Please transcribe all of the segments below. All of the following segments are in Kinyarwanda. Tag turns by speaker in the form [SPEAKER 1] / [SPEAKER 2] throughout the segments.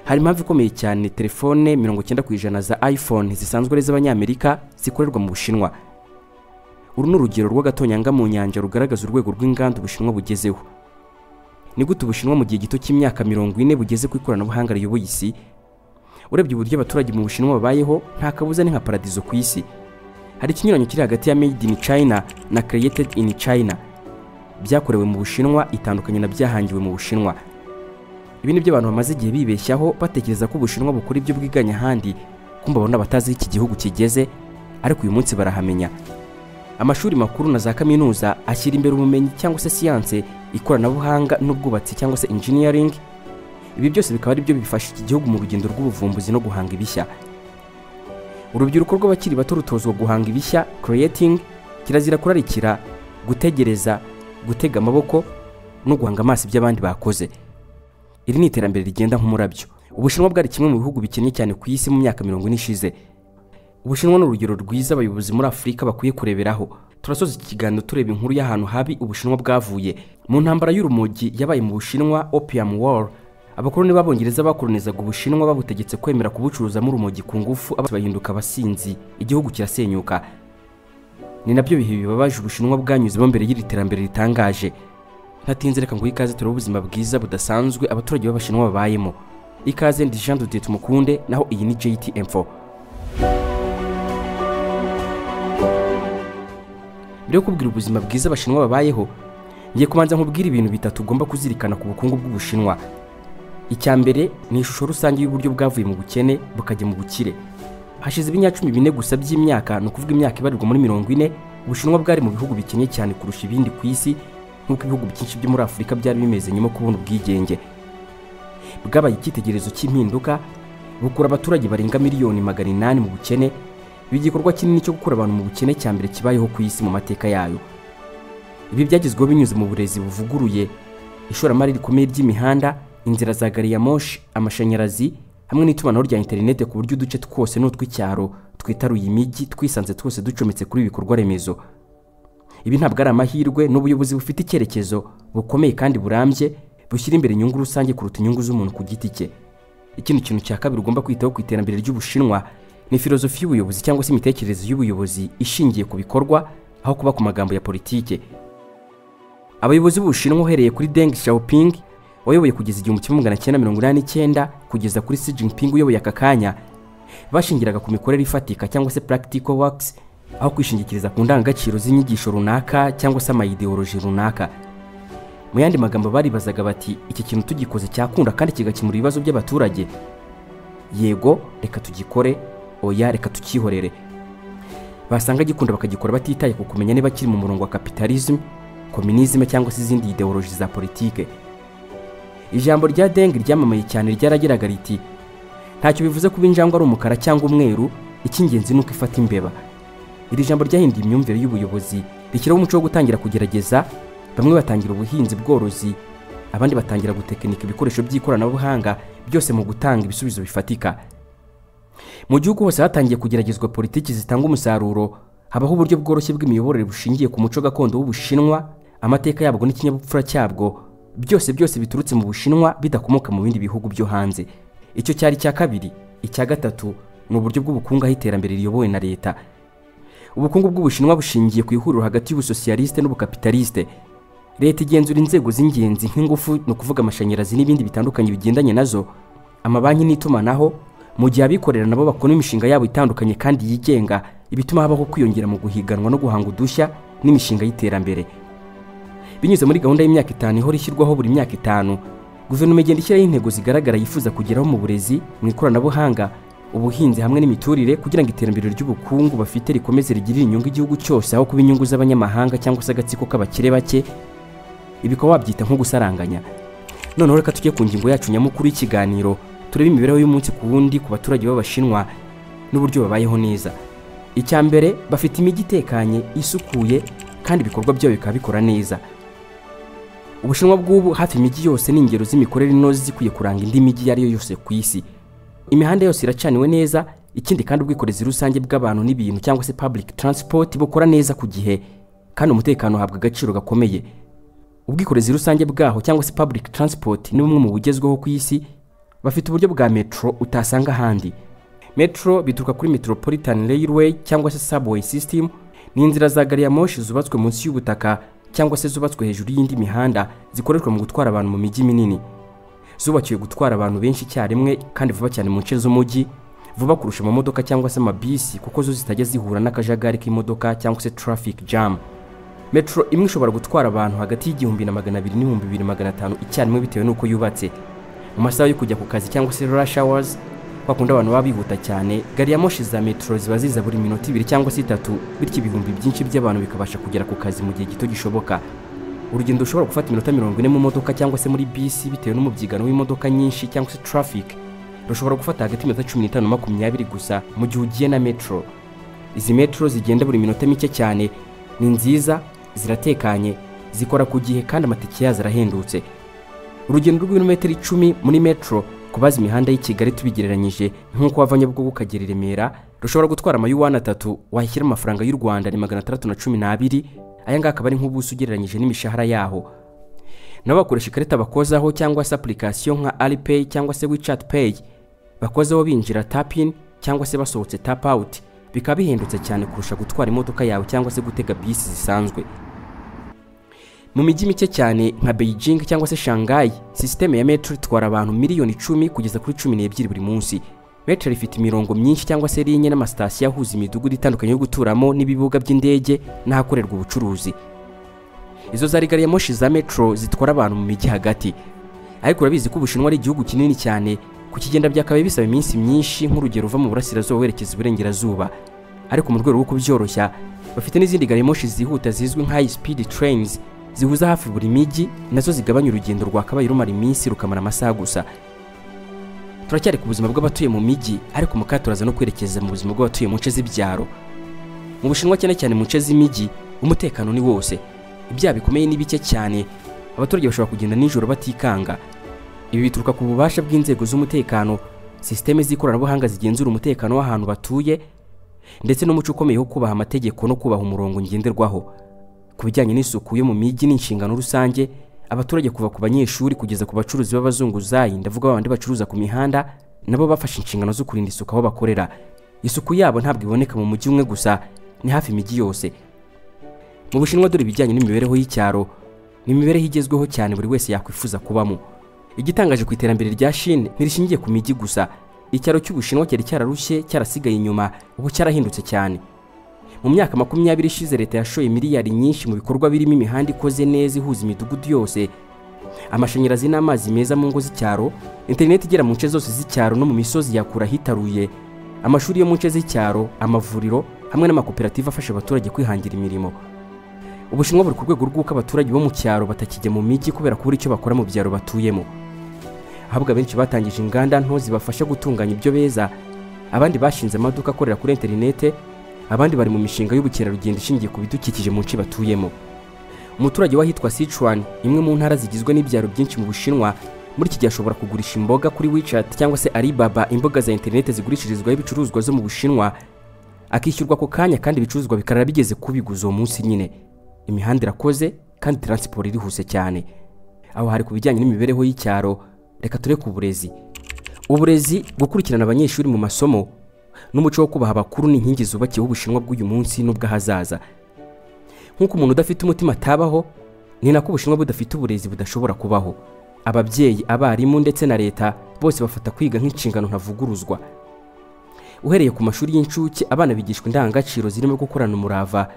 [SPEAKER 1] hari impamvu ikomeye cyane telefone 90% za iPhone zisanzwe ari z'abanyamerika zikorerwa mu Bushinwa. Uru ni urugero rw'agatonyanga mu nyanja rugaragaza urwego rw'inganda Ubushinwa bugezeho. Ni gute Ubushinwa mu gihe gito cy'imyaka 40 bugeze ku ikoranabuhanga riyoboye isi? Urebye uburyo abaturage mu Bushinwa babayeho, nta kabuza ni nka paradizo ku isi. Hari ikinyuranyo kiri hagati ya made in China na created in China. Byakorewe mu Bushinwa itandukanye na byahangiwe mu Bushinwa. Ibi ni byo abantu bamaze igihe bibeshyaho batekereza ko Ubushinwa bukora ibyo bwiganya handi, kumba babona batazi iki gihugu kigeze, ariko uyu munsi barahamenya. Amashuri makuru na za kaminuza ashyira imbere ubumenyi cyangwa se siyanse, ikoranabuhanga n'ubwubatsi cyangwa se engineering. Ibi byose bikaba ari byo bifasha iki gihugu mu rugendo rw'ubuvumbuzi no guhanga ibishya. Urubyiruko rw'abakiri bato rutozwa guhanga ibishya, creating, kirazira kurarikira, gutegereza, gutega amaboko no guhanga amaso by'abandi bakoze. Iri ni iterambere rigenda nk'umurabyo. Ubushinwa bwari kimwe mu bihugu bikennye cyane ku isi mu myaka 40 ishize. Ubushinwa ni urugero rwiza abayobozi muri Afurika bakwiye kureberaho. Turasoza iki kiganiro tureba inkuru y'ahantu habi Ubushinwa bwavuye. Mu ntambara y'urumogi yabaye mu Bushinwa, Opium War, abakoloni b'Abongereza bakolonizaga Ubushinwa babutegetse kwemera kubucuruza mu rumogi ku ngufu, bahinduka abasinzi, igihugu kirasenyuka. Ni nabyo bihe bibabaje Ubushinwa bwanyuzemo mbere y'iri terambere ritangaje. Ntatinze reka ngo ikaze turebe ubuzima bwiza budasanzwe abaturage b'Abashinwa babayemo. Ikaze ndi Jean Dudette Tumukunde, naho iyi ni JTM4. Mbere yo kubwira ubuzima bwiza Abashinwa babayeho, ngiye kubanza nkubwira ibintu bitatu ugomba kuzirikana ku bukungu bw'Ubushinwa. Icyambere ni ishusho rusange y'uburyo bwavuye mu bukene bukajya mu bukire. Hashize ibinyacumi bine gusa by'imyaka, no kuvuga imyaka ibarirwa muri 40, Ubushinwa bwari mu bihugu bikenye cyane kurusha ibindi ku isi, nk'uko ibihugu byinshi byo muri Afurika byari bimeze nyuma kubona ubwigenge. Bwabaye icyitegererezo cy'impinduka, bukura abaturage barenga miliyoni 800 mu bukene, bigikorwa kinini cyo gukura abantu mu bukene cyambere kibayeho ku isi mu mateka yayo. Ibi byagezweho binyuze mu burezi buvuguruye, ishoramari rikomeye ry'imihanda, inzira za gari ya moshi, amashanyarazi, hamwe n'itumanaho rya internet ku buryo uduce twose n'utw'icyaro twitaruye imijyi twisanze twose ducometse kuri ibikorwa remezo. Ibi ntabwo ari amahirwe, n'ubuyobozi bufite icyerekezo bukomeye kandi burambye, bushyira imbere inyungu rusange kuruta inyungu z'umuntu ku giti cye. Ikindi kintu cya kabiri ugomba kwitaho ku iterambere ry'Ubushinwa ni filozofi y'ubuyobozi cyangwa se imitekerereze y'ubuyobozi ishingiye ku bikorwa aho kuba ku magambo ya politike. Abayobozi b'Ubushinwa uhereye kuri Deng Xiaoping wayoboye kugeza 1989 kugeza kuri Xi Jinping uyoboye aka kanya, bashingiraga ku mikorere ifatika cyangwa se practical works, aho kwishingikiriza ku ndangagaciro z'inyigisho runaka cyangwa se amayideoloji runaka. Mu yandi magambo baribazaga bati, iki kintu tugikoze cyakunda kandi kigakemura ibibazo by'abaturage? Yego, reka tugikore, oya reka tukihorere. Basanga gikunda bakagikora batitaye ku kumenya niba kiri mu murongo wa capitalism, communism cyangwa se izindi ideoloji za politike. Ijambo rya Deng ryamamaye cyane ryaragiraga riti, ntacyo bivuze kuba injangwe ari umukara cyangwa umweru, icy'ingenzi nuko ifata imbeba. Iri jambo ryahinduye imyumvire y'ubuyobozi, rishyiraho umuco wo gutangira kugerageza. Bamwe batangira ubuhinzi bworozi, abandi batangira gutekinika ibikoresho by'ikoranabuhanga, byose mu gutanga ibisubizo bifatika. Mu gihugu hose hatangiye kugeragezwa politiki zitanga umusaruro, habaho uburyo bworoshye bw'imiyoborere bushingiye ku muco gakondo w'Ubushinwa, amateka yabwo n'ikinyabupfura cyabwo, byose biturutse mu Bushinwa bidakomoka mu bindi bihugu byo hanze. Icyo cyari cya kabiri. Icya gatatu ni uburyo bw'ubukungu aho iterambere riyobowe na leta. Ubukungu bw'Ubushinwa bushingiye ku ihuriro hagati y'ubusosiyaliste n'ubukapitaliste. Leta igenzura inzego z'ingenzi nk'ingufu, no kuvuga amashanyarazi n'ibindi bitandukanye bigendanye nazo, amabanki n'itumanaho, mu gihe abikorera nabo bakora imishinga yabo itandukanye kandi yigenga, ibituma habaho kwiyongera mu guhiganwa no guhanga udushya n'imishinga y'iterambere. Binyuze muri gahunda y'imyaka 5 ihora ishyirwaho buri myaka 5, guverinoma igenda ishyiraho intego zigaragara yifuza kugeraho mu burezi, mu ikoranabuhanga, ubuhinzi hamwe n'imiturire, kugira ngo iterambere ry'ubukungu bafite rikomeze rigirire inyungu igihugu cyose aho kuba inyungu z'abanyamahanga cyangwa se agatsiko k'abakire bake. Ibikaba wabyita nko gusaranganya. Noneho reka tujye ku ngingo yacu nyamukuru y'ikiganiro, turebe imibereho y'umunsi ku wundi ku baturage b'Abashinwa n'uburyo babayeho neza. Icyambere, bafite imijyi itekanye, isukuye, kandi ibikorwa byabo bikaba bikora neza. Ubushinwa bw'ubu hafi imijyi yose n'ingero z'imikorere inoze zikwiye kuranga indi mijyi yari yo yose ku isi. Imihanda yose iracaniwe neza, ikindi kandi ubwikorezi rusange bw'abantu n'ibintu cyangwa se public transport bukora neza ku gihe, kandi umutekano uhabwa agaciro gakomeye. Ubwikorezi rusange bwaho cyangwa se public transport ni bumwe mu bugezweho ku isi, bafite uburyo bwa metro utasanga ahandi. Metro bituruka kuri Metropolitan Railway cyangwa se Subway System, ni inzira za gari ya moshi zubatswe munsi y'ubutaka cyangwa se zubatswe hejuru y'indi mihanda zikoreshwa mu gutwara abantu mu mijyi minini. Zubakiwe gutwara abantu benshi icyarimwe kandi vuba cyane mu nce z'umujyi, vuba kurusha amamodoka cyangwa se amabisi kuko zo zitajya zihura n'akajagari k'imodoka cyangwa se traffic jam. Metro imwe ishobora gutwara abantu hagati y'igihumbi na 200 n'ibihumbi 2500 icyarimwe bitewe n'uko yubatse. Mu masaha yo kujya ku kazi cyangwa se rush hours, bakunda abantu baba bihuta cyane, gari ya moshi za metro ziba ziza buri minota 2 cyangwa se 3, bityo ibihumbi byinshi by'abantu bikabasha kugera ku kazi mu gihe gito gishoboka. Urugendo ushobora gufata iminota 40 mu modoka cyangwa se muri bisi bitewe n'umubyigano w'imodoka nyinshi cyangwa se traffic, rushobora gufata hagati y'iminota 15 na 20 gusa mu gihe ugiye na metro. Izi metro zigenda buri minota mike cyane, ni nziza, ziratekanye, zikora ku gihe kandi amatike yazo arahendutse. Urugendo rw'ibirometero 10 muri metro kubaza imihanda y'i Kigali tubigereranyije nk'uko wavanye bwo gukagera Remera, rushobora gutwara amayuwana 3 wahishyira amafaranga y'u Rwanda ni 612. Aya ngaka bari nk'ubuso ugereranyije n'imishahara yaho. Nabo bakoresha ikarita bakozaho cyangwa se application nka Alipay cyangwa se WeChat Pay, bakozaho binjira tap in cyangwa se basohotse tap out, bikaba bihendutse cyane kurusha gutwara imodoka yawe cyangwa se gutega bisi zisanzwe. Mu mijyi mike cyane nka Beijing cyangwa se Shanghai, system ya metro itwara abantu miliyoni 10 kugeza kuri 12 buri munsi. Metro ifite imirongo myinshi cyangwa se linye n'amasitasiyo ahuza imidugudu itandukanye yo guturamo n'ibibuga by'indege n'ahakorerwa ubucuruzi. Izo zari gari ya moshi za metro zitwara abantu mu mijyi hagati. Ariko urabizi ko Ubushinwa ari igihugu kinini cyane, kukigenda byakabaye bisaba iminsi myinshi nk'urugero uva mu burasirazuba werekeza iburengerazuba. Ariko mu rwego rwo kubyoroshya, bafite n'izindi gari ya moshi zihuta zizwi nka high speed trains zihuza hafi buri mijyi, nazo zigabanya urugendo rwakabaye rumara iminsi rukamara amasaha gusa. Turacyari ku buzima bw'abatuye mu mijyi, ariko mukaturaza no kwerekeza mu buzima bw'abatuye mu nce z'ibyaro. Mu Bushinwa cyane mu nce z'imijyi, umutekano ni wose. Ibyaha bikomeye ni bike cyane, abaturage bashobora kugenda nijoro batikanga. Ibi bituruka ku bubasha bw'inzego z'umutekano, systeme z'ikoranabuhanga zigenzura umutekano w'ahantu batuye, ndetse n'umuco ukomeye wo kubaha amategeko no kubaha umurongo ngenderwaho. Ku bijyanye n'isuku yo mu mijyi n'inshingano rusange, abaturage kuva ku banyeshuri kugeza ku bacuruzi b'abazunguzayi, ndavuga abandi bacuruza ku mihanda, nabo bafashe inshingano zo kurinda isuku aho bakorera. Isuku yabo ntabwo iboneka mu mujyi umwe gusa, ni hafi imijyi yose. Mu Bushinwa dore ibijyanye n'imibereho y'icyaro, ni imibereho igezweho cyane buri wese yakwifuza kubamo. Igitangaje ku iterambere rya Chine ntirishingiye ku mijyi gusa. Icyaro cy'Ubushinwa cyari cyararushye, cyarasigaye inyuma, ubu cyarahindutse cyane. Mu myaka 20 ishize leta yashoye miliyari nyinshi mu bikorwa birimo imihanda ikoze neza ihuza imidugudu yose, amashanyarazi n'amazi meza mu ngo z'icyaro, internet igera mu nce zose z'icyaro no mu misozi yakura hitaruye, amashuri yo mu nce z'icyaro, amavuriro hamwe n'amakoperative afasha abaturage kwihangira imirimo. Ubushinwa buri ku rwego rw'uko abaturage bo mu cyaro batakijya mu mijyi kubera kubura icyo bakora mu byaro batuyemo. Ahabwa benshi batangije inganda nto zibafasha gutunganya ibyo beza, abandi bashinze amaduka akorera kuri internet, abandi bari mu mishinga y'ubukerarugendo ishingiye ku bidukikije mu nce batuyemo. Umuturage wahitwa Sichuan, imwe mu ntara zigizwe n'ibyaro byinshi mu Bushinwa, muri iki gihe ashobora kugurisha imboga kuri WeChat cyangwa se Alibaba, imboga za internet zigurishirizwaho ibicuruzwa zo mu Bushinwa, akishyurwa ako kanya kandi ibicuruzwa bikarara bigeze kubiguza uwo munsi nyine. Imihanda irakoze kandi transport irihuse cyane. Aho hari ku bijyanye n'imibereho y'icyaro, reka tureke uburezi. Uburezi, gukurikirana abanyeshuri mu masomo n'umuco wo kubaha abakuru ni inkingi zubakiyeho Ubushinwa bw'uyu munsi n'ubw'ahazaza. Nk'uko umuntu udafite umutima atabaho, ni nako Ubushinwa budafite uburezi budashobora kubaho. Ababyeyi, abarimu ndetse na leta bose bafata kwiga nk'inshingano ntavuguruzwa. Uhereye ku mashuri y'incuke, abana bigishwa indangagaciro zirimo gukorana umurava,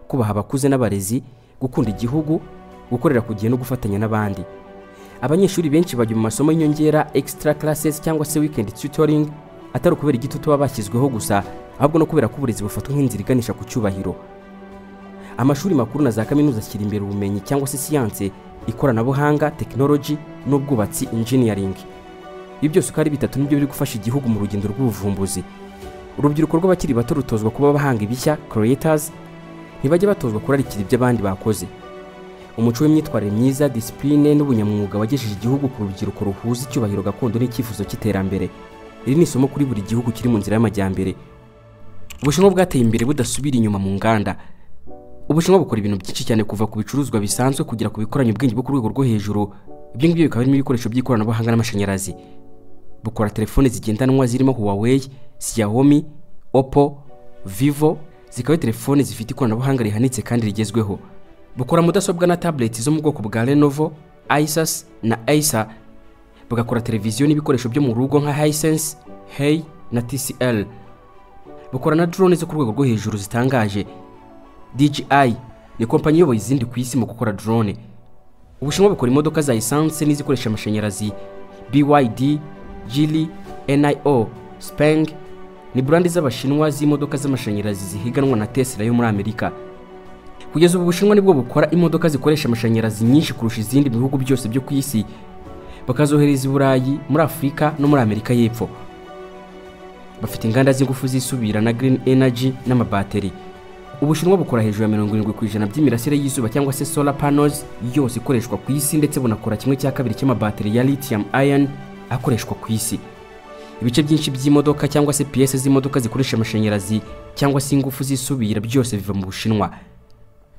[SPEAKER 1] kubaha abakuze n'abarezi, gukunda igihugu, gukorera ku gihe no gufatanya n'abandi. Abanyeshuri benshi bajya mu masomo y'inyongera extra classes cyangwa se weekend tutoring, atari ukubera igitutu baba bashyizweho gusa, ahubwo no kubera ko uburezi bufatwa nk'inzira iganisha ku cyubahiro. Amashuri makuru na za kaminuza ashyira imbere ubumenyi cyangwa se siyanse, ikoranabuhanga, technology n'ubwubatsi, engineering. Ibi byose uko ari bitatu nibyo biri gufasha igihugu mu rugendo rw'ubuvumbuzi. Urubyiruko rw'abakiri bato rutozwa kuba bahanga ibishya, creators, ntibajya batozwa kurarikira ibyo abandi bakoze. Umuco w'imyitwarire myiza, discipline n'ubunyamwuga wagejeje igihugu ku rubyiruko ruhuza icyubahiro gakondo n'icyifuzo cy'iterambere. Iri ni isomo kuri buri gihugu kiri mu nzira y'amajyambere. Ubushinwa bwateye imbere budasubira inyuma mu nganda. Ubushinwa bukora ibintu byinshi cyane kuva ku bicuruzwa bisanzwe kugera ku bikoranye ubwenge bwo ku rwego rwo hejuru. Ibyo ngibyo bikaba birimo ibikoresho by'ikoranabuhanga n'amashanyarazi. bukora telefone zigendanwa zirimo Huawei, Xiaomi, Oppo, Vivo, zikaba telefone zifite ikoranabuhanga rihanitse kandi rigezweho. Bukora mudasobwa na tablet zo mu bwoko bwa Lenovo, Asus na Acer. Bugakora televiziyo n'ibikoresho byo mu rugo nka Hisense, Hey na TCL. Bukora na drone zo ku rwego rwo hejuru zitangaje. DJI ni kompanyi iyoboye izindi ku isi mu gukora drone. Ubushinwa bukora imodoka za essence n'izikoresha amashanyarazi. BYD, Geely, NIO, Speng ni brand z'abashinwa z'imodoka z'amashanyarazi zihiganwa na Tesla yo muri Amerika. Kugeza ubu Bushinwa nibwo bukora imodoka zikoresha amashanyarazi nyinshi kurusha izindi mu bihugu byose byo ku isi, bakazohereza i Burayi, muri Afurika no muri Amerika y'Epfo. Bafite inganda z'ingufu zisubira na green energy n'amabateri. Ubushinwa bukora hejuru ya 70% by'imirasire y'izuba cyangwa se solar panels yose ikoreshwa ku isi, ndetse bunakora 1/2 cy'amabateri ya lithium ion akoreshwa ku isi. Ibice byinshi by'imodoka cyangwa se pièces z'imodoka zikoresha amashanyarazi cyangwa se ingufu zisubira byose biva mu Bushinwa.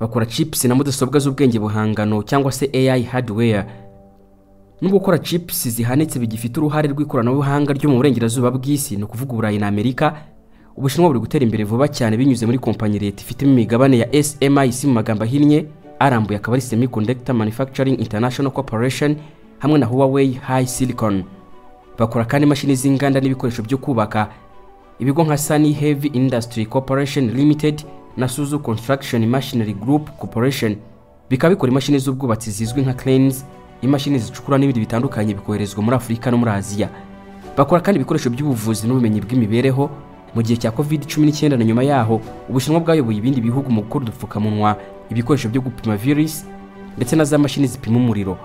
[SPEAKER 1] Bakora chips na mudasobwa z'ubwenge buhangano cyangwa se AI hardware. Nubwo gukora chips zihanitse bigifite uruhare rw'ikoranabuhanga ryo mu burengerazuba bw'isi, no kuvuga Burayi na Amerika, Ubushinwa buri gutera imbere vuba cyane binyuze muri kompanyi leta ifite imigabane ya SMIC mu magambo ahinnye, arambuye akaba ari Semiconductor Manufacturing International Corporation hamwe na Huawei High Silicon. Bakora kandi imashini z'inganda n'ibikoresho byo kubaka. Ibigo nka Sunny Heavy Industry Corporation Limited na Suzu Construction Machinery Group Corporation bikaba bikora imashini z'ubwubatsi zizwi nka cranes, imashini zicukura n'ibindi bitandukanye bikoherezwa muri Afurika no muri Aziya. Bakora kandi ibikoresho by'ubuvuzi n'ubumenyi bw'imibereho. Mu gihe cya COVID-19 na nyuma yaho, Ubushinwa bwayoboye ibindi bihugu mu gukora udupfukamunwa, ibikoresho byo gupima virus ndetse na za mashini zipima umuriro.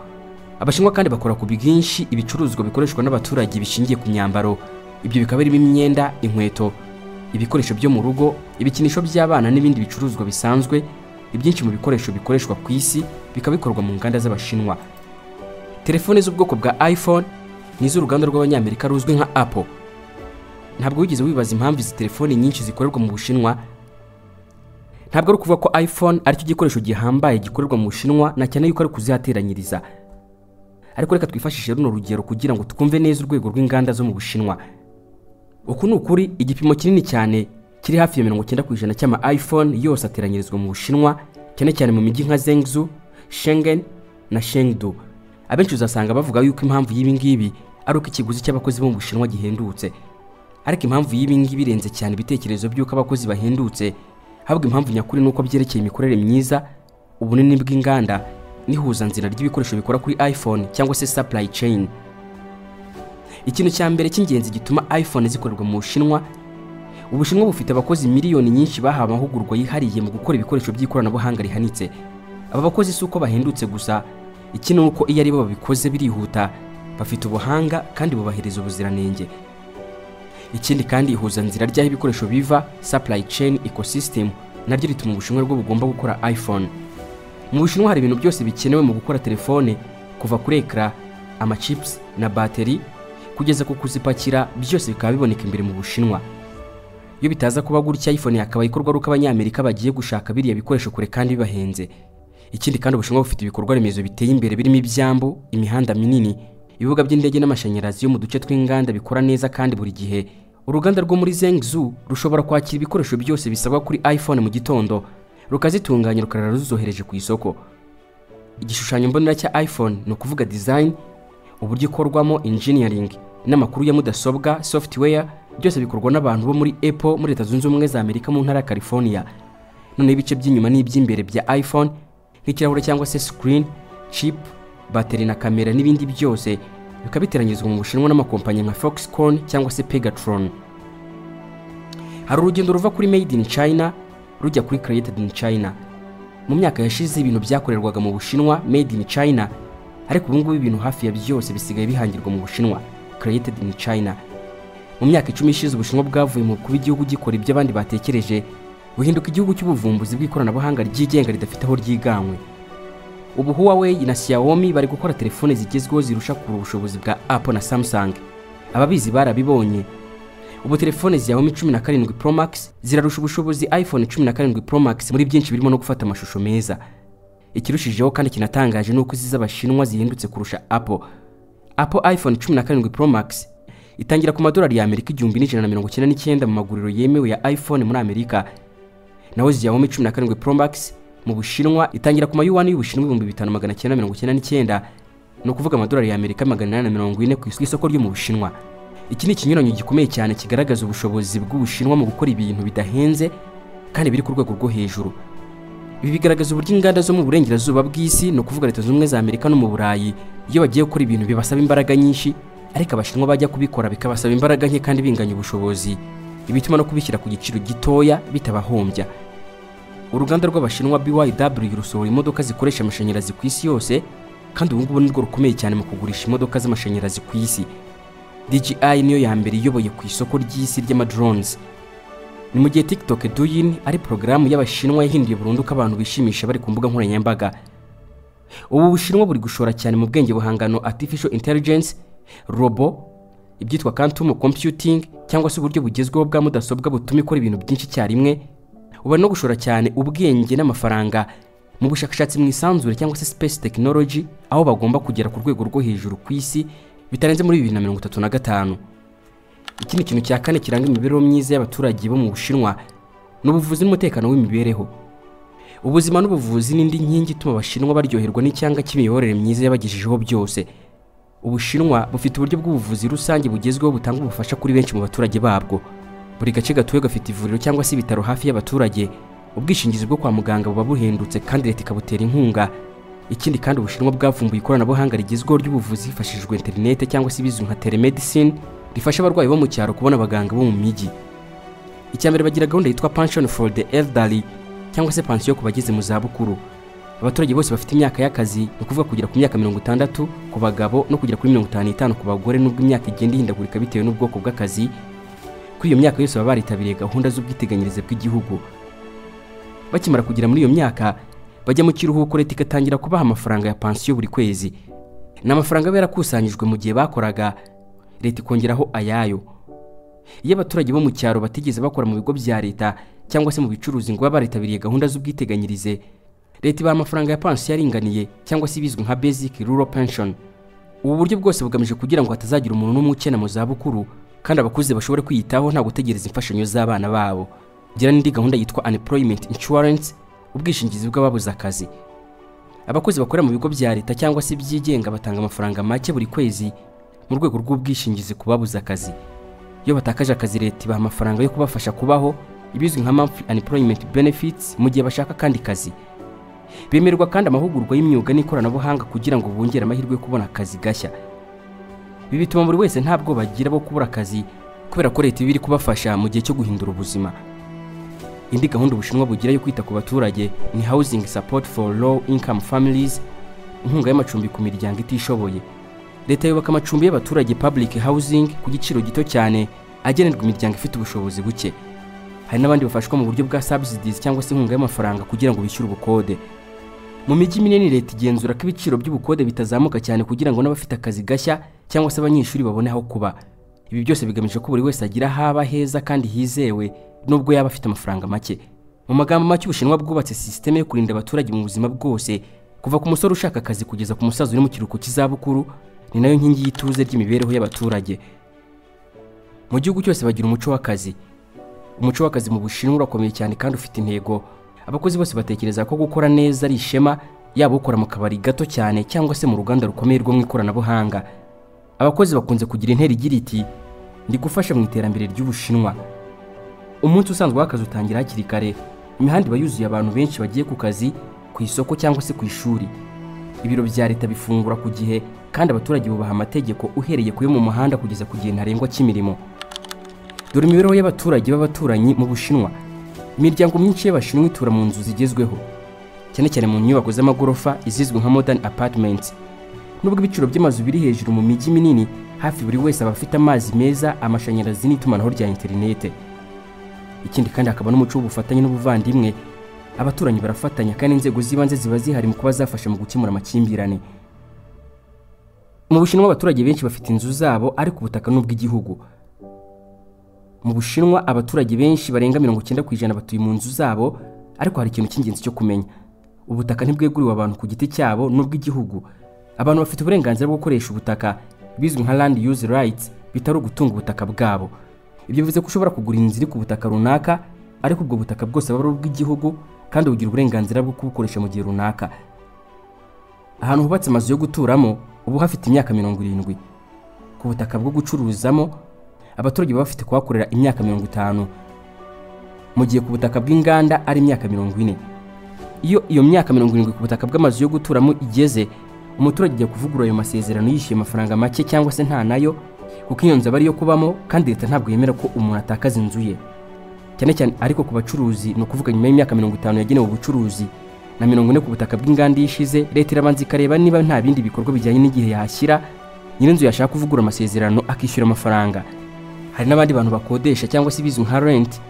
[SPEAKER 1] Abashinwa kandi bakora ku bwinshi ibicuruzwa bikoreshwa n'abaturage bishingiye ku myambaro. Ibyo bikaba birimo imyenda, inkweto, ibikoresho byo mu rugo, ibikinisho by'abana n'ibindi bicuruzwa bisanzwe. Ibyinshi mu bikoresho bikoreshwa ku isi bikaba bikorwa mu nganda z'Abashinwa. Telefone z'ubwoko bwa iPhone ni z'uruganda rw'Abanyamerika ruzwi nka Apple. Ntabwo wigeze wibaza impamvu izi telefone nyinshi zikorerwa mu Bushinwa? Ntabwo ari ukuvuga ko iPhone ari cyo gikoresho gihambaye gikorerwa mu Bushinwa, na cyane yuko ari kuzihateranyiriza. Ariko reka twifashishe runo rugero kugira ngo tukumve neza urwego rw'inganda zo mu Bushinwa. Uku ni ukuri igipimo kinini cyane kiri hafi ya 90% cy'ama iPhone yose ateranyirizwa mu Bushinwa, cyane cyane mu mijyi nka Zhengzhou, Shenzhen na Chengdu. Abenshi uzasanga bavuga yuko impamvu y'ibi ngibi ari uko ikiguzi cy'abakozi bo mu Bushinwa gihendutse. Ariko impamvu y'ibi ngibi irenze cyane ibitekerezo by'uko abakozi bahendutse, ahubwo impamvu nyakuri nuko byerekeye imikorere myiza, ubunini bw'inganda n'ihuzanzira ry'ibikoresho bikora kuri iPhone cyangwa se supply chain. Ikintu cya mbere cy'ingenzi gituma iPhone zikorerwa mu Bushinwa, Ubushinwa bufite abakozi miliyoni nyinshi bahawe amahugurwa yihariye mu gukora ibikoresho by'ikoranabuhanga rihanitse. Aba bakozi si uko bahendutse gusa, ikintu nuko iyo ari bo babikoze birihuta, bafite ubuhanga kandi bubahereza ubuziranenge. Ikindi kandi ihuzanzira ry'aho ibikoresho biva, supply chain ecosystem, naryo rituma Ubushinwa rwo bugomba gukora iPhone. Mu Bushinwa hari ibintu byose bikenewe mu gukora telefone, kuva kuri ekra, amachips na bateri kugeza ku kuzipakira, byose bikaba biboneka imbere mu Bushinwa. Iyo bitaza kuba gutya, iPhone yakaba ikorwa ruko Abanyamerika bagiye gushaka biriya bikoresho kure kandi bibahenze. Ikindi kandi Ubushinwa bufite ibikorwa remezo biteye imbere birimo ibyambu, imihanda minini, ibibuga by'indege n'amashanyarazi yo mu duce tw'inganda bikora neza kandi buri gihe. Uruganda rwo muri Zhengzhou rushobora kwakira ibikoresho byose bisabwa kuri iPhone mu gitondo, rukazitunganya rukarara ruzohereje ku isoko. Igishushanyo mbonera cya iPhone no kuvuga design, uburyo ikorwamo, engineering n'amakuru ya mudasobwa, software, byose bikorwa n'abantu bo muri Apple muri Leta Zunze Ubumwe za Amerika mu ntara ya California. None ibice by'inyuma n'iby'imbere bya iPhone nk'ikirahure cyangwa se screen, chip, bateri na kamera n'ibindi byose bikabiteranyirizwa mu Bushinwa n'amakompanyi nka Foxconn cyangwa se Pegatron. Hari urugendo ruva kuri made in China rujya kuri created in China. Mu myaka yashize ibintu byakorerwaga mu Bushinwa made in China, ariko ubu ngubu ibintu hafi ya byose bisigaye bihangirwa mu Bushinwa created in China. Mu myaka 10 ishize Ubushinwa bwavuye mu kuba igihugu gikora ibyo abandi batekereje, buhinduka igihugu cy'ubuvumbuzi bw'ikoranabuhanga ryigenga ridafite aho ryiganywe. Ubu Huawei na Xiaomi bari gukora telefone zigezweho zirusha ku ubushobozi bwa Apple na Samsung. Ababizi barabibonye. Ubu telefone za Xiaomi 17 Pro Max zirarusha ubushobozi iPhone 17 Pro Max muri byinshi birimo no gufata amashusho meza. Ikirushijeho kandi kinatangaje nuko izi z'Abashinwa zihindutse kurusha Apple. Apple iPhone 17 Pro Max itangira ku madolari ya Amerika 1199 mu maguriro yemewe ya iPhone muri Amerika, naho Xiaomi 17 Pro Max mu Bushinwa itangira ku mayuan y'Ubushinwa 5999, no kuvuga amadolari ya Amerika 840 ku isoko ryo mu Bushinwa. Iki ni ikinyuranyo gikomeye cyane kigaragaza ubushobozi bw'Ubushinwa mu gukora ibintu bidahenze kandi biri ku rwego rwo hejuru. Ibi bigaragaza uburyo inganda zo mu burengerazuba bw'isi, no kuvuga Leta Zunze Ubumwe za Amerika no mu Burayi, iyo bagiye gukora ibintu bibasaba imbaraga nyinshi, ariko Abashinwa bajya kubikora bikabasaba imbaraga nke kandi binganya ubushobozi, ibituma no kubishyira ku giciro gitoya bitabahombya. Uruganda rw'Abashinwa BYD rusohora imodoka zikoresha amashanyarazi ku isi yose, kandi ubu ngubu ni rwo rukomeye cyane mu kugurisha imodoka z'amashanyarazi ku isi. DJI niyo ya mbere iyoboye ku isoko ry'isi ry'amadrones. Ni mu gihe TikTok Douyin ari porogaramu y'Abashinwa yahinduye burundu ko abantu bishimisha bari ku mbuga nkoranyambaga. Ubu Bushinwa buri gushora cyane mu bwenge buhangano artificial intelligence, robo, ibyitwa quantum computing cyangwa se uburyo bugezweho bwa mudasobwa butuma ikora ibintu byinshi cyarimwe. Ubu no gushora cyane ubwenge n'amafaranga mu bushakashatsi mu isanzure cyangwa se space technology, aho bagomba kugera ku rwego rwo hejuru ku isi bitarenze muri 2035. Ikindi kintu cya kane kiranga imibereho myiza y'abaturage bo mu Bushinwa n'ubuvuzi n'umutekano w'imibereho. Ubuzima n'ubuvuzi n'indi nkingi ituma Abashinwa baryoherwa n'icyanga cy'imiyoborere myiza yabagejejeho byose. Ubushinwa bufite uburyo bw'ubuvuzi rusange bugezweho butanga ubufasha kuri benshi mu baturage babwo. Buri gace gatuye gafite ivuriro cyangwa se ibitaro hafi y'abaturage. Ubwishingizi bwo kwa muganga buba buhendutse kandi leta ikabutera inkunga. Ikindi kandi Ubushinwa bwavumbuye ikoranabuhanga rigezweho ry'ubuvuzi hifashishijwe internet cyangwa se bizwi nka telemedicine, rifasha abarwayi bo mu cyaro kubona abaganga bo mu mijyi. Icyambere bagira gahunda yitwa pension for the elderly cyangwa se pension ku bageze mu zabukuru. Abaturage bose bafite imyaka y'akazi, no kuvuga kugera ku myaka 60 ku bagabo no kugera kuri 55 ku bagore, nubwo imyaka igenda ihindagurika bitewe n'ubwoko bw'akazi. Kuri iyo myaka yose baba baritabiriye gahunda z'ubwiteganyirize bw'igihugu. Bakimara kugera muri iyo myaka bajya mu kiruhuko, leta igatangira kubaha amafaranga ya pension buri kwezi. N'amafaranga yarakusanyijwe mu gihe bakoraga, leta ikongeraho ayayo. Iyo abaturage bo mu cyaro batigeze bakora mu bigo bya leta cyangwa se mu bicuruzi ngo baba baritabiriye gahunda z'ubwiteganyirize, leta ibaha amafaranga ya pension yaringaniye cyangwa se bizwi nka basic rural pension. Ubu buryo bwose bugamije kugira ngo hatazagira umuntu n'umwe ukena mu zabukuru, kandi abakuze bashobore kwiyitaho nta gutegereza imfashanyo z'abana babo. Gira n'indi gahunda yitwa unemployment insurance, ubwishingizi bw'ababuze akazi. Abakozi bakorera mu bigo bya leta cyangwa se byigenga batanga amafaranga make buri kwezi mu rwego rw'ubwishingizi ku babuze akazi. Iyo batakaje akazi, leta ibaha amafaranga yo kubafasha kubaho, ibizwi nka monthly unemployment benefits, mu gihe bashaka kandi kazi. Bemererwa kandi amahugurwa y'imyuga n'ikoranabuhanga kugira ngo bongere amahirwe yo kubona akazi gashya. Ibi bituma buri wese ntabwo bagira bo kubura akazi, kubera ko leta ibiri kubafasha mu gihe cyo guhindura ubuzima. Indi gahunda Ubushinwa bugira yo kwita ku baturage ni housing support for low income families, inkunga y'amacumbi ku miryango itishoboye. Leta yubaka amacumbi y'abaturage public housing ku giciro gito cyane, agenerwa imiryango ifite ubushobozi buke. Hari n'abandi bafashwa mu buryo bwa subsidies cyangwa se inkunga y'amafaranga kugira ngo bishyure ubukode. Mu mijyi minini leta igenzura ko ibiciro by'ubukode bitazamuka cyane kugira ngo n'abafite akazi gashya cyangwa se abanyeshuri babone aho kuba. Ibi byose bigamije ko buri wese agira haba heza kandi hizewe, nubwo yaba afite amafaranga make. Mu magambo make, Ubushinwa bwubatse systeme yo kurinda abaturage mu buzima bwose, kuva ku musore ushaka akazi kugeza ku musaza uri mu kiruhuko cy'izabukuru. Ni nayo nkingi y'ituze ry'imibereho y'abaturage. Mu gihugu cyose bagira umuco w'akazi. Umuco w'akazi mu Bushinwa urakomeye cyane kandi ufite intego. Abakozi bose batekereza ko gukora neza ari ishema, yaba ukora mu kabari gato cyane cyangwa se mu ruganda rukomeye rwo mu ikoranabuhanga. Abakozi bakunze kugira intera igira iti, ndi gufasha mu iterambere ry'Ubushinwa. Umunsi usanzwe w'akazi utangira hakiri kare. Imihanda iba yuzuye abantu benshi bagiye ku kazi, ku isoko cyangwa se ku ishuri. Ibiro bya leta bifungura ku gihe, kandi abaturage bubaha amategeko uhereye ku yo mu muhanda kugeza ku gihe ntarengwa cy'imirimo. Dore imibereho y'abaturage b'abaturanyi mu Bushinwa. Imiryango myinshi y'Abashinwa itura mu nzu zigezweho, cyane cyane mu nyubako z'amagorofa izizwe nka modern apartments. Nubwo ibiciro by'amazu biri hejuru mu mijyi minini, hafi buri wese aba afite amazi meza, amashanyarazi n'itumanaho rya internet. Ikindi kandi hakaba n'umuco w'ubufatanye n'ubuvandimwe. Abaturanyi barafatanya kandi inzego z'ibanze ziba zihari mu kuba zafasha mu gukemura amakimbirane. Mu Bushinwa abaturage benshi bafite inzu zabo ariko ubutaka n'ubw'igihugu. Mu Bushinwa abaturage benshi barenga 90% batuye mu nzu zabo, ariko hari ikintu cy'ingenzi cyo kumenya. Ubutaka ntibweguriwe abantu ku giti cyabo n'ubw'igihugu. Abantu bafite uburenganzira bwo gukoresha ubutaka, bizwi nka land use rights, bitari ugutunga ubutaka bwabo. Ibyo bivuze ko ushobora kugura inzu iri ku butaka runaka, ariko ubwo butaka bwose aba ari ubw'igihugu kandi ugira uburenganzira bwo kubukoresha mu gihe runaka. Ahantu hubatse amazu yo guturamo ubu hafite imyaka 70. Ku butaka bwo gucuruzamo abaturage baba bafite kuhakorera imyaka 50, mu gihe ku butaka bw'inganda ari imyaka 40. Iyo myaka 70 ku butaka bw'amazu yo guturamo igeze, umuturage ajya kuvugurura ayo masezerano yishyuye amafaranga make cyangwa se nta nayo, kuko iyo nzu aba ari yo kubamo kandi leta ntabwo yemera ko umuntu atakaza inzu ye. Cyane cyane ariko ku bacuruzi, no kuvuga nyuma y'imyaka 50 yagenewe ubucuruzi na 40 ku butaka bw'inganda yishize, leta irabanza ikareba niba nta bindi bikorwa bijyanye n'igihe yahashyira, nyir'inzu yashaka kuvugura amasezerano akishyura amafaranga. Hari n'abandi bantu bakodesha cyangwa se bizwi nka rent.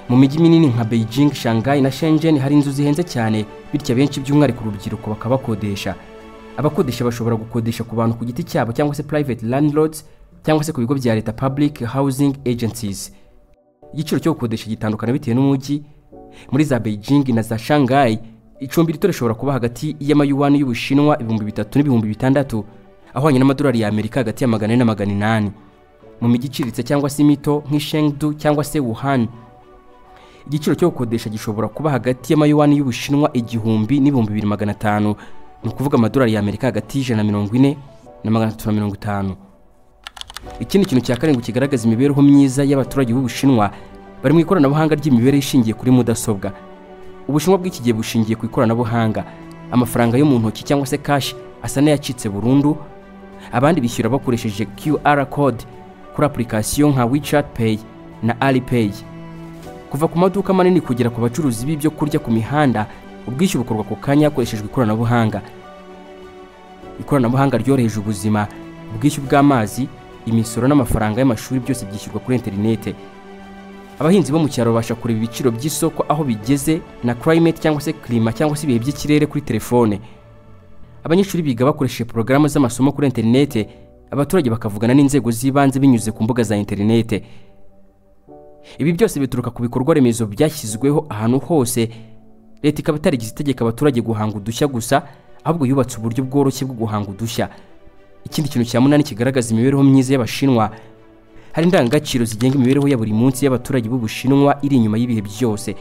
[SPEAKER 1] Mu mijyi minini nka Beijing, Shanghai na Shenzhen hari inzu zihenze cyane, bityo benshi by'umwihariko urubyiruko bakabakodesha. Abakodesha bashobora gukodesha ku bantu ku giti cyabo cyangwa se private landlords, cyangwa se ku bigo bya leta public housing agencies. Igiciro cyo gukodesha gitandukana bitewe n'umujyi. Muri za Beijing na za Shanghai, icumbi rito rishobora kuba hagati y'amayuan y'Ubushinwa 3,000 n'ibihumbi 6,000, ahwanye n'amadolari ya Amerika hagati ya 400 na 800. Mu mijyi iciriritse cyangwa se mito nk'i Chengdu cyangwa se Wuhan, igiciro cyo gukodesha gishobora kuba hagati y'amayuan y'Ubushinwa 1,000 n'ibihumbi 2,500, ni ukuvuga amadolari ya Amerika hagati y'140 na 350. Ikindi kintu cya karindwi kigaragaza imibereho myiza y'abaturage b'Ubushinwa bari mu ikoranabuhanga ry'imibereho ishingiye kuri mudasobwa. Ubushinwa bw'iki gihe bushingiye ku ikoranabuhanga. Amafaranga yo mu ntoki cyangwa se cash asa n'ayacitse burundu. Abandi bishyura bakoresheje QR code kuri application nka WeChat Pay na Alipay. Kuva ku maduka manini kugera ku bacuruzi b'ibyo kurya ku mihanda, ubwishyu bukorwa ku kanya hakoreshejwe ikoranabuhanga. Ikoranabuhanga ryoroheje ubuzima. Ubwishyu bw'amazi, imisoro n'amafaranga y'amashuri byose byishyurwa kuri interinete. Abahinzi bo mu cyaro babasha kureba ibiciro by'isoko aho bigeze na climate cyangwa se climat cyangwa se ibihe by'ikirere kuri telefone. Abanyeshuri biga bakoresheje porogaramu z'amasomo kuri interinete. Abaturage bakavugana n'inzego z'ibanze binyuze ku mbuga za interinete. Ibi byose bituruka ku bikorwa remezo byashyizweho ahantu hose. Leta ikaba itarigize itegeka abaturage guhanga udushya gusa, ahubwo yubatse uburyo bworoshye bwo guhanga udushya. Ikindi kintu cya munani kigaragaza imibereho myiza y'Abashinwa, hari indangagaciro zigenga imibereho ya buri munsi y'abaturage b'Ubushinwa iri inyuma y'ibihe byose.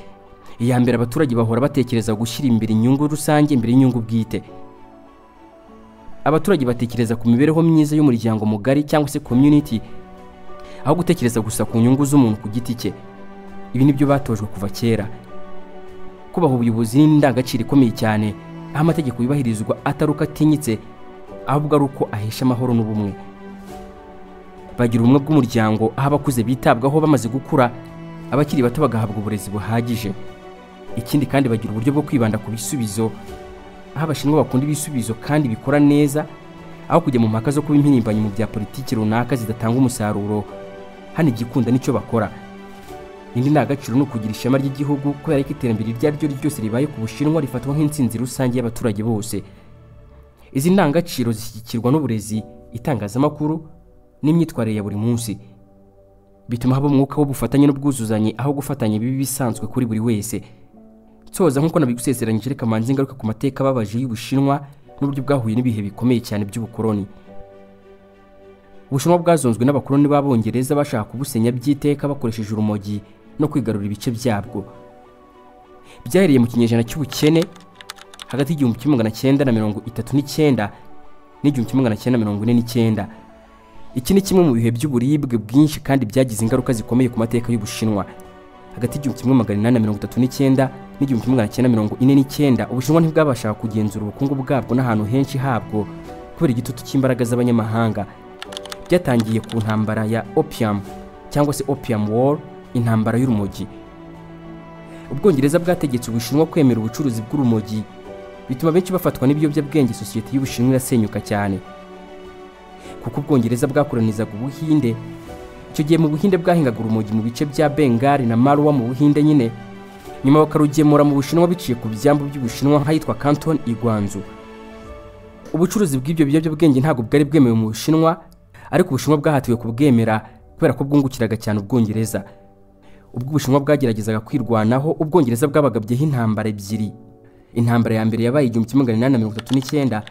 [SPEAKER 1] Iya mbere, abaturage bahora batekereza gushyira imbere inyungu rusange imbere y'inyungu bwite. Abaturage batekereza ku mibereho myiza y'umuryango mugari cyangwa se community, aho gutekereza gusa ku nyungu z'umuntu ku giti cye. Ibi nibyo batojwe kuva kera. Kubaha ubuyobozi ni indangagaciro ikomeye cyane, aho amategeko yubahirizwa ataruka atinyitse, ahubwo ari uko ahesha amahoro n'ubumwe. Bagira ubumwe bw'umuryango, aho abakuze bitabwaho bamaze gukura, abakiri bato bagahabwa uburezi buhagije. Ikindi kandi bagira uburyo bwo kwibanda ku bisubizo, aho Abashinwa bakunda ibisubizo kandi bikora neza, aho kujya mu mpaka zo kuba impirimbanyi mu bya politiki runaka zidatanga umusaruro. Hano igikunda nicyo bakora. Indi ndangagaciro ni ukugira ishema ry'igihugu, kubera ko iterambere iryo ari ryo ryose ribaye ku Bushinwa rifatwa nk'intsinzi rusange y'abaturage bose. Izi ndangagaciro zishyigikirwa n'uburezi, itangazamakuru n'imyitwarire ya buri munsi. Bituma haba umwuka w'ubufatanye n'ubwuzuzanye, aho gufatanya bibi bisanzwe kuri buri wese. Soza nk'uko nabigusezeranyije, reka manzi ngaruka ku mateka ababaje y'Ubushinwa n'uburyo bwahuye n'ibihe bikomeye cyane by'ubukoloni. Ubushinwa bwazonzwe n'abakoloni b'Abongereza bashaka kubusenya by'iteka bakoresheje urumogi no kwigarurira ibice byabwo. Byahereye mu kinyejana cy'ubukene hagati y'igihumbi 1939 n'igihumbi 1949. Iki ni kimwe mu bihe by'uburibwe bwinshi kandi byagize ingaruka zikomeye ku mateka y'Ubushinwa. Hagati y'igihumbi 1839 n'igihumbi 1949, Ubushinwa ntibwabashaga kugenzura ubukungu bwabwo n'ahantu henshi habwo kubera igitutu cy'imbaraga z'abanyamahanga. Byatangiye ku ntambara ya Opium cyangwa se Opium War, intambara y'urumogi. Ubwongereza bwategetse Ubushinwa kwemera ubucuruzi bw'urumogi, bituma benshi bafatwa n'ibiyobyabwenge. Sosiyete y'Ubushinwa irasenyuka cyane kuko Ubwongereza bwakoranizaga Ubuhinde. Icyo gihe mu Buhinde bwahingaga urumogi mu bice bya Bengal na Marwa mu Buhinde nyine, nyuma bakarugemura mu Bushinwa biciye ku byambu by'Ubushinwa nk'ahitwa Canton i Guangzhou. Ubucuruzi bw'ibyo biyobyabwenge ntabwo bwari bwemewe mu Bushinwa, ariko Ubushinwa bwahatiwe kubwemera kubera ko bwungukiraga cyane Ubwongereza. Ubwo Ubushinwa bwageragezaga kwirwanaho, Ubwongereza bwabagabyeho intambara ebyiri. Intambara ya mbere yabaye 1839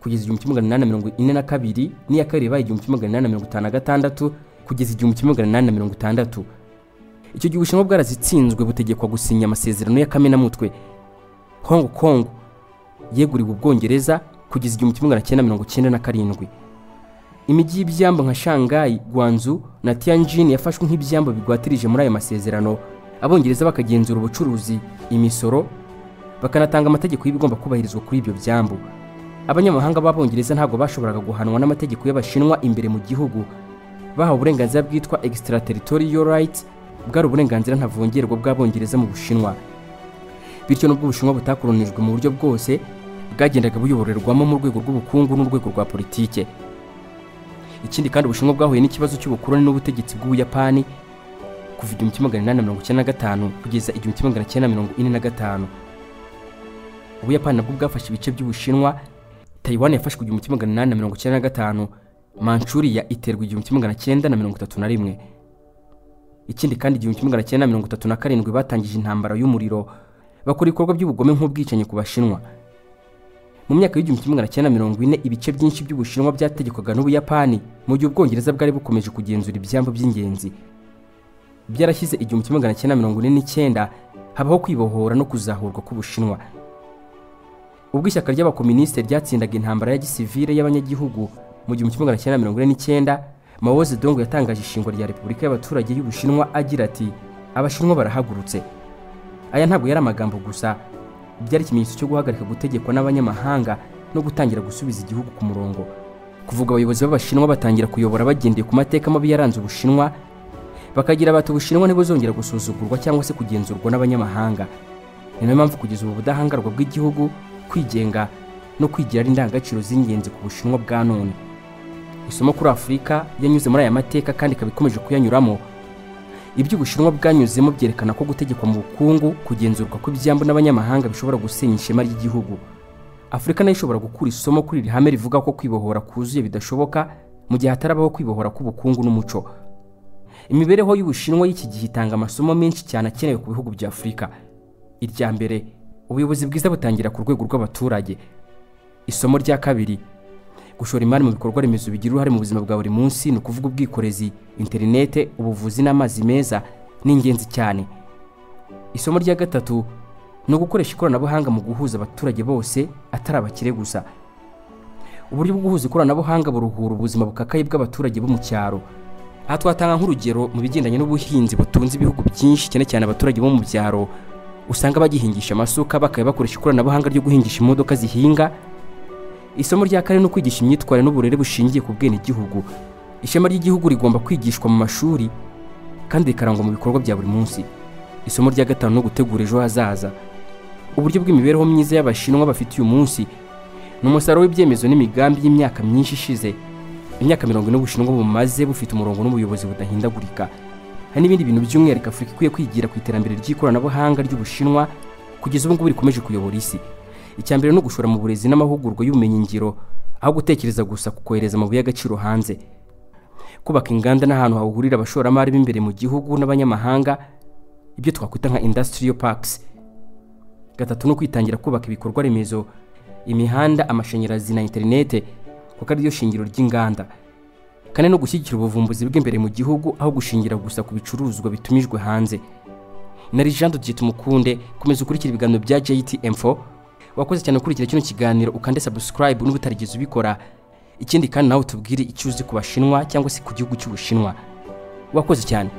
[SPEAKER 1] kugeza 1842 n'iya kabiri yabaye 1856 kugeza 1860. Icyo gihe Ubushinwa bwarazitsinzwe butegekwa gusinya amasezerano ya kamenamutwe. Hong Kong yeguriwe Ubwongereza kugeza 1897. Imijyi y'ibyambo nka Shanghai, Guangzhou na Tianjin yafashwe nk'ibyambo bigwatirije muri ayo masezerano. Abongereza bakagenzura ubucuruzi, imisoro, bakanatanga amategeko y'ibigomba kubahirizwa kuri ibyo byambo. Abanyamahanga b'Abongereza ntabwo bashoboraga guhanwa n'amategeko y'Abashinwa imbere mu gihugu. Bahawe uburenganzira bwitwa extraterritorial rights, bwari uburenganzira ntavongerwa bw'Abongereza mu Bushinwa. Bityo nubwo Ubushinwa butakolonijwe mu buryo bwose, bwagendaga buyoborerwamo mu rwego rw'ubukungu n'urwego rwa politike. Ikindi kandi Ubushinwa bwahuye n'ikibazo cy'ubukoloni n'ubutegetsi bw'Ubuyapani kuva 1895 kugeza 1945. Ubuyapani nabwo bwafashe ibice by'Ubushinwa. Taiwan yafashwe 1895, Manchuria iterwa 1931. Ikindi kandi 1937 batangije intambara y'umuriro, bakora ibikorwa by'ubugome nk'ubwicanyi ku Bashinwa. Mu myaka y'1940 ibice byinshi by'Ubushinwa byategekwaga n'Ubuyapani, mu gihe Ubwongereza bwari bukomeje kugenzura ibyambo by'ingenzi. Byarashyize 1949 habaho kwibohora no kuzahurwa k'Ubushinwa. Ubwo ishyaka ry'abakomuniste ryatsindaga intambara ya gisivile y'abanyagihugu mu 1949, Mao Zedong yatangaje ishingwa rya Repubulika y'Abaturage y'Ubushinwa agira ati Abashinwa barahagurutse. Aya ntabwo yari amagambo gusa, byari ikimenyetso cyo guhagarika gutegekwa n'abanyamahanga no gutangira gusubiza igihugu ku murongo. Kuvuga abayobozi b'Abashinwa batangira kuyobora bagendeye ku mateka mabi yaranze Ubushinwa, bakagira bati Ubushinwa ntibuzongera gusuzugurwa cyangwa se kugenzurwa n'abanyamahanga. Ni nayo mpamvu kugeza ubu budahangarwa bw'igihugu, kwigenga no kwigira indangagaciro z'ingenzi ku Bushinwa bwa none. Isomo kuri Afurika yanyuze muri aya mateka kandi kabikomeje kuyanyuramo. Ibyo Ubushinwa bwanyuzemo byerekana ko gutegekwa mu bukungu, kugenzurwa kw'ibyambo n'abanyamahanga bishobora gusenya ishema ry'igihugu. Afurika nayo ishobora gukura isomo kuri iri hame rivuga ko kwibohora kuzuye bidashoboka mu gihe hatarabaho kwibohora k'ubukungu n'umuco. Imibereho y'Ubushinwa y'iki gihe itanga amasomo menshi cyane akenewe ku bihugu bya Afurika. Irya mbere, ubuyobozi bwiza butangira ku rwego rw'abaturage. Isomo rya kabiri, gushora imari mu bikorwa remezo bigira uruhare mu buzima bwa buri munsi, no kuvuga ubwikorezi, interinete, ubuvuzi n'amazi meza ni ingenzi cyane. Isomo rya gatatu, no gukoresha ikoranabuhanga mu guhuza abaturage bose atari abakire gusa. Uburyo bwo guhuza ikoranabuhanga buruhura ubuzima bukakaye bw'abaturage bo mu cyaro. Aha twatanga nk'urugero mu bigendanye n'ubuhinzi butunze ibihugu byinshi, cyane cyane abaturage bo mu byaro usanga bagihingisha amasuka bakaba bakoresha ikoranabuhanga ryo guhingisha imodoka zihinga. Isomo rya kane no kwigisha imyitwarire n'uburere bushingiye ku bwene igihugu. Ishema ry'igihugu rigomba kwigishwa mu mashuri kandi rikarangwa mu bikorwa bya buri munsi. Isomo rya gatanu no gutegura ejo hazaza. Uburyo bw'imibereho myiza y'Abashinwa bafite uyu munsi ni umusaruro w'ibyemezo n'imigambi y'imyaka myinshi ishize. Imyaka 40 Ubushinwa bumaze bufite umurongo n'ubuyobozi budahindagurika. Hari n'ibindi bintu by'umwihariko Afurika ikwiye kwigira ku iterambere ry'ikoranabuhanga ry'Ubushinwa kugeza ubu ngubu rikomeje kuyobora isi. Icyambere no gushora mu burezi n'amahugurwa y'ubumenyi ngiro, aho gutekereza gusa ku kohereza amabuye y'agaciro hanze. Kubaka inganda n'ahantu hahurira abashoramari b'imbere mu gihugu n'abanyamahanga, ibyo twakwita nka industrial parks. Gatatu no kwitangira kubaka ibikorwa remezo, imihanda, amashanyarazi na interinete, kuko ari ryo shingiro ry'inganda. Kane no gushyigikira ubuvumbuzi bw'imbere mu gihugu aho gushingira gusa ku bicuruzwa bitumijwe hanze. Nari Jean Dodier Tumukunde, komeza ukurikira ibiganiro bya JTM4. Wakoze cyane ukurikira kino kiganiro ukande subscribe n'ubutarigeze ubikora. Ikindi kandi nawe tubwire icyo uzi ku Bashinwa cyangwa se ku gihugu cy'Ubushinwa. Wakoze cyane.